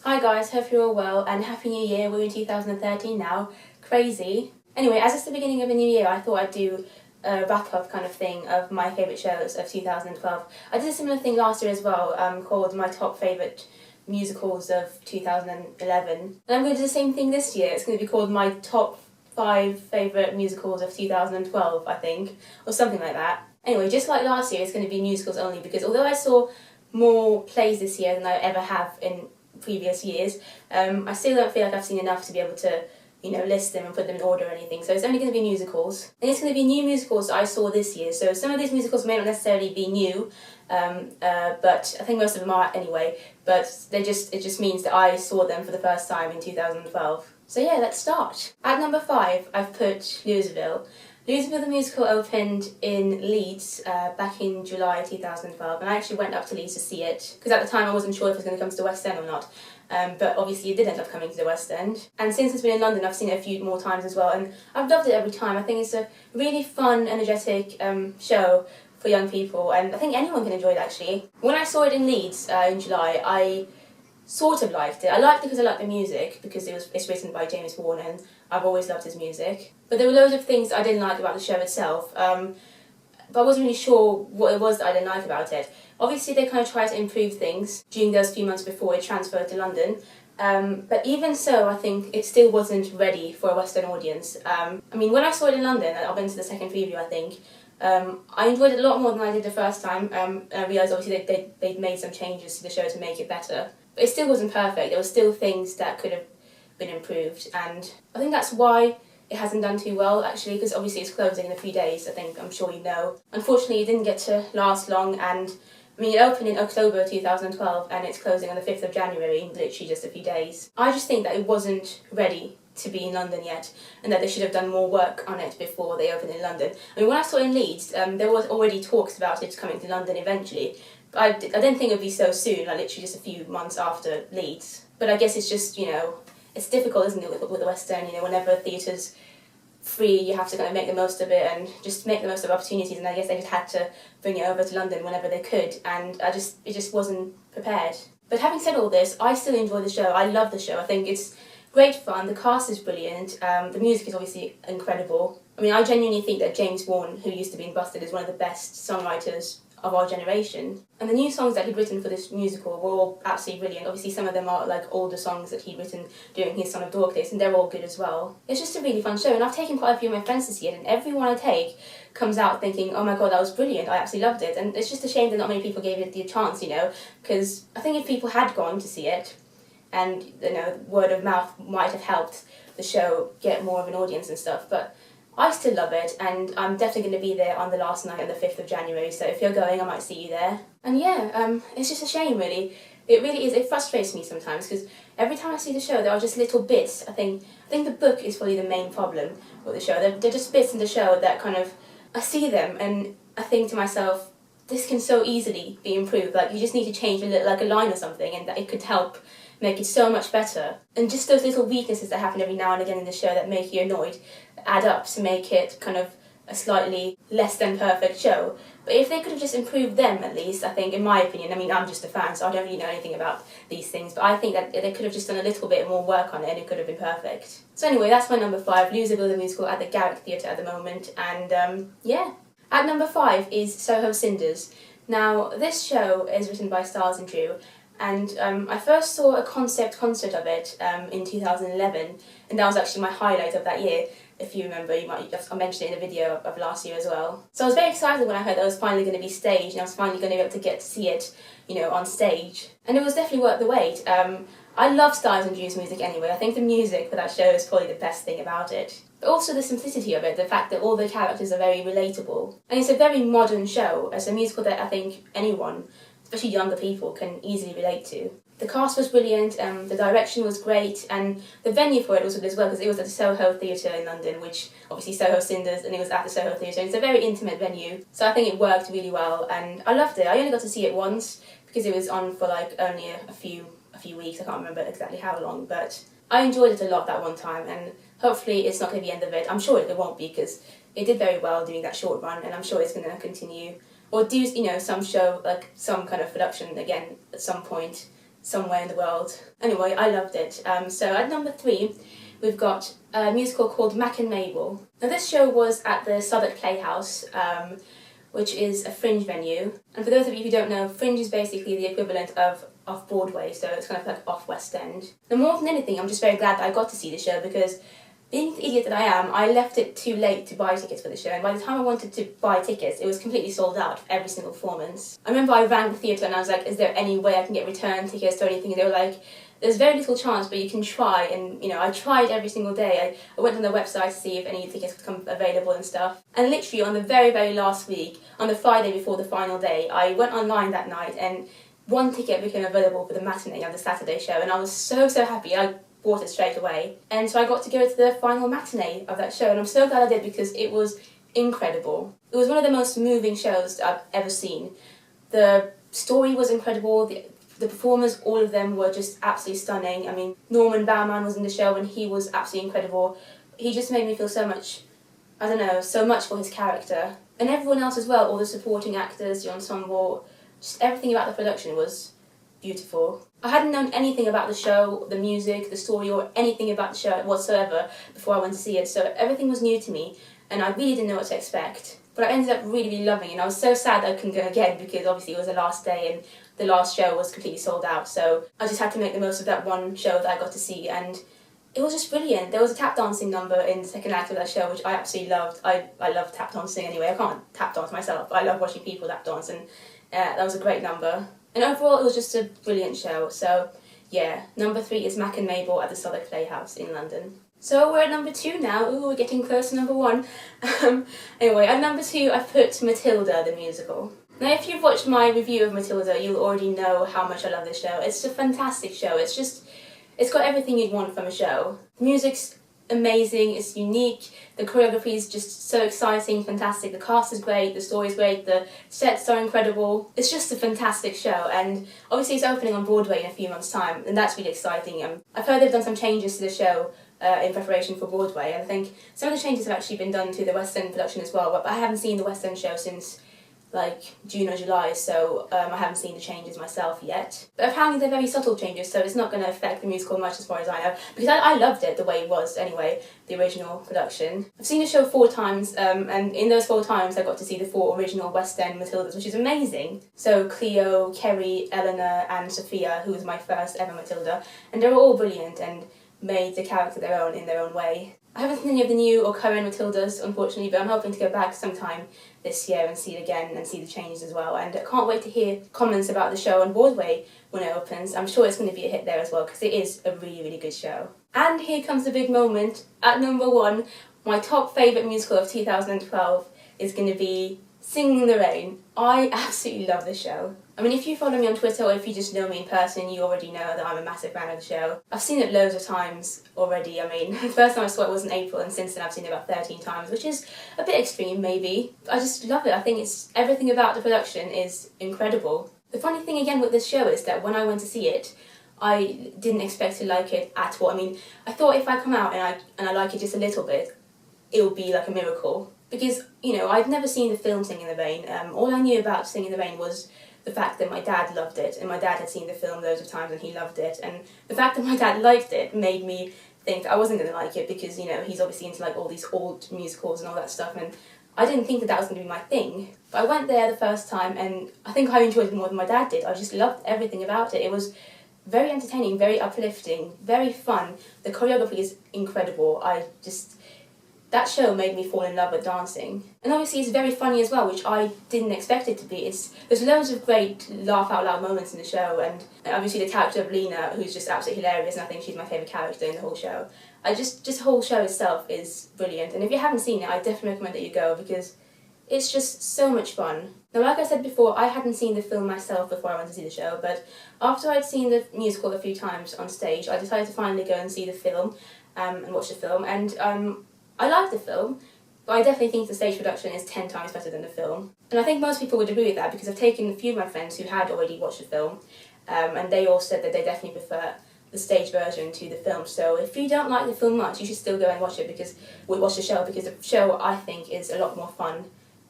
Hi guys, hope you're all well and Happy New Year. We're in 2013 now. Crazy. Anyway, as it's the beginning of a new year, I thought I'd do a wrap-up kind of thing of my favourite shows of 2012. I did a similar thing last year as well, called my top favourite musicals of 2011. And I'm going to do the same thing this year. It's going to be called my top 5 favourite musicals of 2012, I think, or something like that. Anyway, just like last year, it's going to be musicals only because although I saw more plays this year than I ever have in previous years, I still don't feel like I've seen enough to be able to, list them and put them in order or anything. So it's only going to be musicals. And it's going to be new musicals that I saw this year. So some of these musicals may not necessarily be new, but I think most of them are anyway. But it just means that I saw them for the first time in 2012. So yeah, let's start. At number 5, I've put Louisville. Louisville the musical opened in Leeds back in July 2012, and I actually went up to Leeds to see it because at the time I wasn't sure if it was going to come to the West End or not, but obviously it did end up coming to the West End. And since it's been in London, I've seen it a few more times as well, and I've loved it every time. I think it's a really fun, energetic show for young people, and I think anyone can enjoy it actually. When I saw it in Leeds in July, I sort of liked it. I liked it because I liked the music, because it's written by James Vaughan and I've always loved his music. But there were loads of things I didn't like about the show itself, but I wasn't really sure what it was that I didn't like about it. Obviously they kind of tried to improve things during those few months before it transferred to London, but even so I think it still wasn't ready for a West End audience. When I saw it in London, I've been to the second preview I think, I enjoyed it a lot more than I did the first time, and I realised obviously they'd made some changes to the show to make it better. But it still wasn't perfect. There were still things that could have been improved, and I think that's why it hasn't done too well actually, because obviously it's closing in a few days, I'm sure you know. Unfortunately it didn't get to last long, and it opened in October 2012 and it's closing on the 5th of January, literally just a few days. I just think that it wasn't ready to be in London yet, and that they should have done more work on it before they opened in London. When I saw it in Leeds, there was already talks about it coming to London eventually, but I didn't think it would be so soon, like literally just a few months after Leeds. But I guess it's just, it's difficult, isn't it, with the West End, whenever theatre's free, you have to kind of make the most of it and just make the most of opportunities, and I guess they just had to bring it over to London whenever they could, and it just wasn't prepared. But having said all this, I still enjoy the show. I love the show. I think it's great fun, the cast is brilliant, the music is obviously incredible. I genuinely think that James Vaughan, who used to be in Busted, is one of the best songwriters of our generation. And the new songs that he'd written for this musical were all absolutely brilliant. Obviously some of them are like older songs that he'd written during his Son of Dork days, and they're all good as well. It's just a really fun show, and I've taken quite a few of my friends to see it, and everyone I take comes out thinking, oh my god, that was brilliant, I absolutely loved it. And it's just a shame that not many people gave it the chance, because I think if people had gone to see it, and word of mouth might have helped the show get more of an audience and stuff, but I still love it, and I'm definitely going to be there on the last night on the 5th of January, so if you're going I might see you there. And yeah, it's just a shame really. It really is, it frustrates me sometimes, because every time I see the show there are just little bits. I think the book is probably the main problem with the show. They're just bits in the show that kind of, I see them and I think to myself, this can so easily be improved, like you just need to change a line or something, and that it could help make it so much better. And just those little weaknesses that happen every now and again in the show that make you annoyed add up to make it kind of a slightly less than perfect show. But if they could have just improved them at least, I think, in my opinion, I'm just a fan, so I don't really know anything about these things, but I think that they could have just done a little bit more work on it and it could have been perfect. So anyway, that's my number 5, Louisville the musical at the Garrick Theatre at the moment, and yeah. At number 5 is Soho Cinders. Now, this show is written by Stiles and Drew, and I first saw a concept concert of it in 2011, and that was actually my highlight of that year. If you remember, I mentioned it in a video of last year as well. So I was very excited when I heard that it was finally going to be staged, and I was finally going to be able to get to see it, on stage. And it was definitely worth the wait. I love Stiles and Drew's music anyway. I think the music for that show is probably the best thing about it. But also the simplicity of it, the fact that all the characters are very relatable. And it's a very modern show. It's a musical that I think anyone, especially younger people, can easily relate to. The cast was brilliant, the direction was great, and the venue for it was good as well, because it was at the Soho Theatre in London, which obviously Soho Cinders, and it was at the Soho Theatre. It's a very intimate venue, so I think it worked really well, and I loved it. I only got to see it once, because it was on for like only a few weeks. I can't remember exactly how long, but I enjoyed it a lot that one time, and hopefully it's not going to be the end of it. I'm sure it won't be, because it did very well during that short run, and I'm sure it's going to continue, or do some show, like some kind of production again at some point somewhere in the world. Anyway, I loved it. So at number 3, we've got a musical called Mac and Mabel. Now this show was at the Southwark Playhouse, which is a Fringe venue. And for those of you who don't know, Fringe is basically the equivalent of off-Broadway, so it's kind of like off-West End. Now more than anything, I'm just very glad that I got to see the show, because being the idiot that I am, I left it too late to buy tickets for the show, and by the time I wanted to buy tickets, it was completely sold out for every single performance. I remember I rang the theatre and I was like, is there any way I can get return tickets or anything? And they were like, there's very little chance, but you can try. And, you know, I tried every single day. I went on their website to see if any tickets could come available and stuff. And literally on the very, very last week, on the Friday before the final day, I went online that night and one ticket became available for the matinee of the Saturday show, and I was so, so happy. I bought it straight away. And so I got to go to the final matinee of that show, and I'm so glad I did, because it was incredible. It was one of the most moving shows that I've ever seen. The story was incredible, the performers, all of them were just absolutely stunning. I mean, Norman Bauman was in the show and he was absolutely incredible. He just made me feel so much, I don't know, so much for his character. And everyone else as well, all the supporting actors, the ensemble, just everything about the production was beautiful. I hadn't known anything about the show, the music, the story, or anything about the show whatsoever before I went to see it, so everything was new to me, and I really didn't know what to expect. But I ended up really, really loving it, and I was so sad that I couldn't go again, because obviously it was the last day and the last show was completely sold out, so I just had to make the most of that one show that I got to see, and it was just brilliant. There was a tap dancing number in the second act of that show, which I absolutely loved. I love tap dancing anyway. I can't tap dance myself, but I love watching people tap dance, and that was a great number. And overall, it was just a brilliant show. So, yeah, number 3 is Mac and Mabel at the Southwark Playhouse in London. So we're at number 2 now. Ooh, we're getting close to number 1. Anyway, at number 2, I've put Matilda, the musical. Now, if you've watched my review of Matilda, you'll already know how much I love this show. It's a fantastic show. It's got everything you'd want from a show. The music's amazing, it's unique, the choreography is just so exciting, fantastic, the cast is great, the story's great, the sets are incredible. It's just a fantastic show, and obviously it's opening on Broadway in a few months' time, and that's really exciting. I've heard they've done some changes to the show in preparation for Broadway, and I think some of the changes have actually been done to the West End production as well, but I haven't seen the West End show since like June or July, so I haven't seen the changes myself yet. But apparently they're very subtle changes, so it's not going to affect the musical much as far as I know, because I loved it the way it was anyway, the original production. I've seen the show 4 times, and in those 4 times I got to see the 4 original West End Matildas, which is amazing. So Cleo, Kerry, Eleanor and Sophia, who was my first ever Matilda, and they were all brilliant and made the character their own in their own way. I haven't seen any of the new or current Matildas, unfortunately, but I'm hoping to go back sometime this year and see it again and see the changes as well. And I can't wait to hear comments about the show on Broadway when it opens. I'm sure it's going to be a hit there as well, because it is a really, really good show. And here comes the big moment. At number 1, my top favourite musical of 2012 is going to be Singing in the Rain. I absolutely love this show. I mean, if you follow me on Twitter or if you just know me in person, you already know that I'm a massive fan of the show. I've seen it loads of times already. I mean, the first time I saw it was in April, and since then I've seen it about 13 times, which is a bit extreme maybe. I just love it. I think everything about the production is incredible. The funny thing again with this show is that when I went to see it, I didn't expect to like it at all. I mean, I thought if I come out and I like it just a little bit, it would be like a miracle. Because, you know, I'd never seen the film Singing in the Rain. All I knew about Singing in the Rain was the fact that my dad loved it, and my dad had seen the film loads of times and he loved it, and the fact that my dad liked it made me think I wasn't going to like it, because, you know, he's obviously into like all these old musicals and all that stuff, and I didn't think that was going to be my thing. But I went there the first time and I think I enjoyed it more than my dad did. I just loved everything about it. It was very entertaining, very uplifting, very fun. The choreography is incredible. That show made me fall in love with dancing. And obviously it's very funny as well, which I didn't expect it to be. There's loads of great laugh out loud moments in the show, and obviously the character of Lena, who's just absolutely hilarious, and I think she's my favourite character in the whole show. Just the whole show itself is brilliant, and if you haven't seen it, I definitely recommend that you go, because it's just so much fun. Now, like I said before, I hadn't seen the film myself before I went to see the show, but after I'd seen the musical a few times on stage, I decided to finally go and see the film, and watch the film, and I liked the film, but I definitely think the stage production is 10 times better than the film. And I think most people would agree with that, because I've taken a few of my friends who had already watched the film, and they all said that they definitely prefer the stage version to the film. So if you don't like the film much, you should still go and watch the show, because the show, I think, is a lot more fun.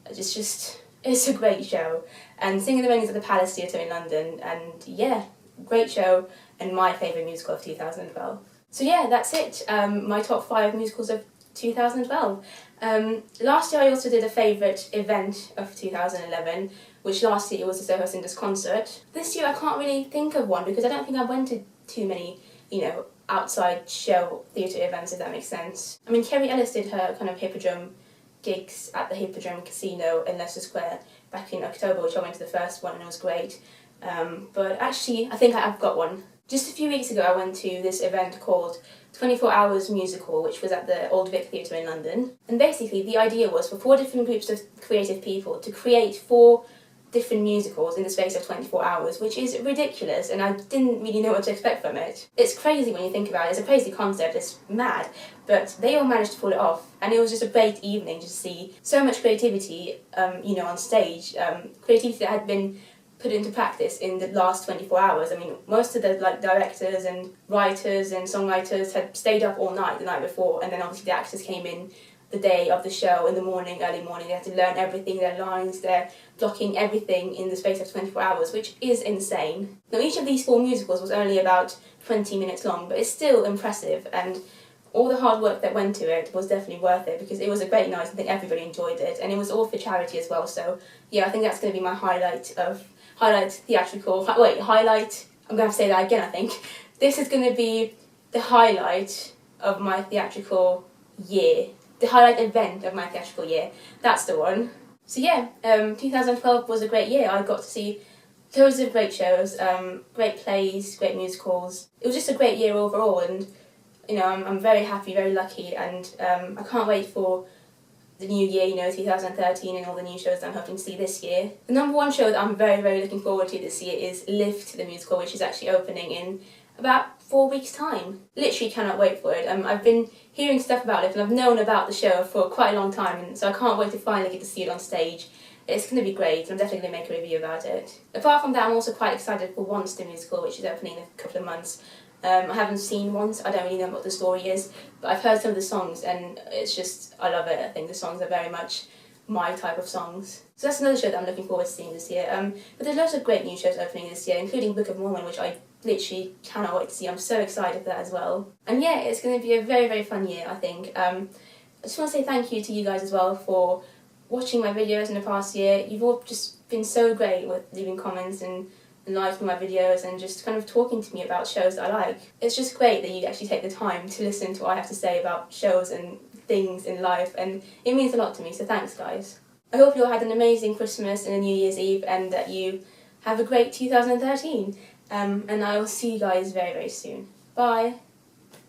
It's a great show. And Singing in the Rain is at the Palace Theatre in London, and yeah, great show and my favourite musical of 2012. So yeah, that's it. My top 5 musicals of 2012. Last year I also did a favourite event of 2011, which last year was the Soho Cinders concert. This year I can't really think of one because I don't think I went to too many, outside show theatre events, if that makes sense. I mean, Kerry Ellis did her kind of Hippodrome gigs at the Hippodrome Casino in Leicester Square back in October, which I went to the first one and it was great. But actually, I think I've got one. Just a few weeks ago I went to this event called 24 Hours Musical, which was at the Old Vic Theatre in London. And basically the idea was for 4 different groups of creative people to create 4 different musicals in the space of 24 hours, which is ridiculous, and I didn't really know what to expect from it. It's crazy when you think about it. It's a crazy concept, it's mad, but they all managed to pull it off, and it was just a great evening to see so much creativity, on stage, creativity that had been put into practice in the last 24 hours. I mean, most of the directors and writers and songwriters had stayed up all night the night before, and then obviously the actors came in the day of the show in the morning, early morning. They had to learn everything, their lines, they're blocking everything in the space of 24 hours, which is insane. Now, each of these 4 musicals was only about 20 minutes long, but it's still impressive, and all the hard work that went to it was definitely worth it because it was a great night. I think everybody enjoyed it, and it was all for charity as well. So yeah, I think that's going to be my highlight. I'm going to have to say that again, I think. This is going to be the highlight of my theatrical year. The highlight event of my theatrical year. That's the one. So yeah, 2012 was a great year. I got to see loads of great shows, great plays, great musicals. It was just a great year overall, and I'm very happy, very lucky, and I can't wait for the new year, 2013, and all the new shows that I'm hoping to see this year. The number 1 show that I'm very, very looking forward to this year is Lift, the musical, which is actually opening in about 4 weeks' time. Literally cannot wait for it. I've been hearing stuff about it and I've known about the show for quite a long time, and so I can't wait to finally get to see it on stage. It's going to be great. I'm definitely going to make a review about it. Apart from that, I'm also quite excited for Once, the musical, which is opening in a couple of months. I haven't seen Once, I don't really know what the story is, but I've heard some of the songs and it's just, I love it. I think the songs are very much my type of songs. So that's another show that I'm looking forward to seeing this year. But there's lots of great new shows opening this year, including Book of Mormon, which I literally cannot wait to see. I'm so excited for that as well. And yeah, it's going to be a very, very fun year, I think. I just want to say thank you to you guys as well for watching my videos in the past year. You've all just been so great with leaving comments and liking my videos and just kind of talking to me about shows that I like. It's just great that you actually take the time to listen to what I have to say about shows and things in life, and it means a lot to me, so thanks guys. I hope you all had an amazing Christmas and a New Year's Eve, and that you have a great 2013. And I will see you guys very, very soon. Bye!